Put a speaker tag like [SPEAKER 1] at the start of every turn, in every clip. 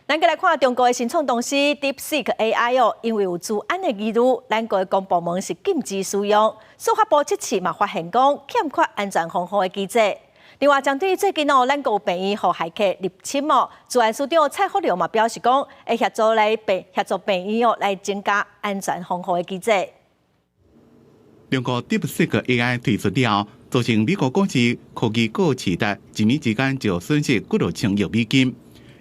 [SPEAKER 1] 咱再来看中国的新创公司 DeepSeek AI 哦，因为有治安的疑虑，咱国的公部门是禁止使用。司法部这次嘛发现讲欠缺安全防护的机制。另外，针对最近哦，咱国有病院和骇客入侵哦，治安署长蔡福良嘛表示讲，会协助病院哦来增加安全防护的机制。
[SPEAKER 2] 中国 DeepSeek AI 推出了，造成美国股市科技股市值一年之间就损失几多千亿美金。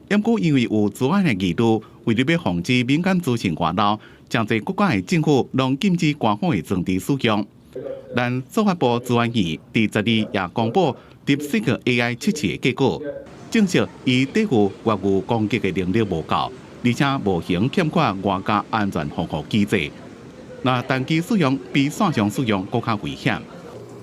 [SPEAKER 2] 不过，因为有治安的疑虑，为了要防止民间资讯外漏，真侪国家的政府拢禁止官方的装置使用。但司法部治安院第12日也公布 DeepSeek AI 测试的结果，证实伊对付外部攻击的能力无够，而且无形欠缺外加安全防护机制。那单机使用比线上使用更加危险。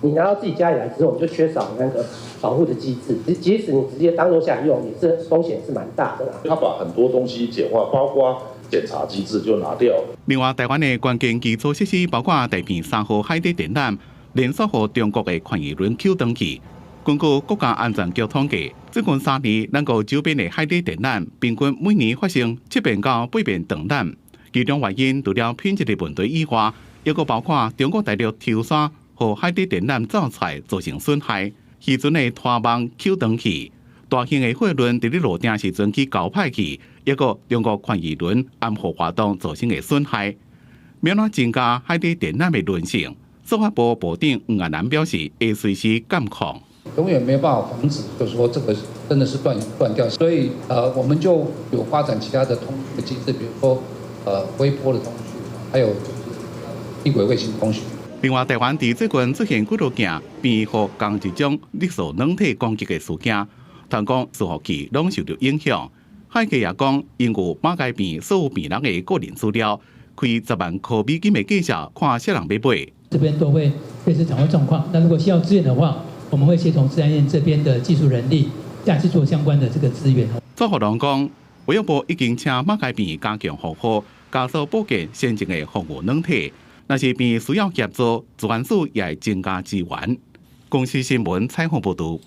[SPEAKER 3] 你拿到自己家里来之后，你就缺少那个保护的机制，即使你直接当用下来用，也是风险是蛮大的啦。
[SPEAKER 4] 他把很多东西简化，包括检查机制就拿掉了。
[SPEAKER 2] 另外，台湾的关键基础设施包括台片3号海底电缆，连续和中国的宽移轮 Q 登记。根据国家安全局统计，最近3年，咱国周边的海底电缆平均每年发生7遍到8遍断缆。其中原因除了品质的问题以外，也个包括中国大陆抽沙和海底电缆造材造成损害。渔船的拖网 Q 登器、大型的货轮伫咧路顶时阵去搞歹去，也个中国宽移轮暗河活动造成的损害。要怎增加海底电缆的韧性？司法部部长黄安南表示，会随时监控。
[SPEAKER 5] 永远没有办法防止，就是说这个真的是断掉，所以我们就有发展其他的通讯的机制，比如说微波的通讯，还有就是低轨卫星通讯。
[SPEAKER 2] 另外，台湾伫最近出现几多件变和共一种力受软体攻击的事件，通讲伺服器拢受到影响。海客也讲，因有马街边所有病人的个人资料，开10万块美金的计价，看啥人要买。
[SPEAKER 6] 这边都会随时掌握状况。那如果需要支援的话，我们会协同治安院这边的技术人力，下去做相关的这个资源。
[SPEAKER 2] 蔡福良讲，卫生部已经请马街边加强防护，加速布建先进的防护软体。若是边需要协助，治安署也会增加资源。公司新闻采访报道。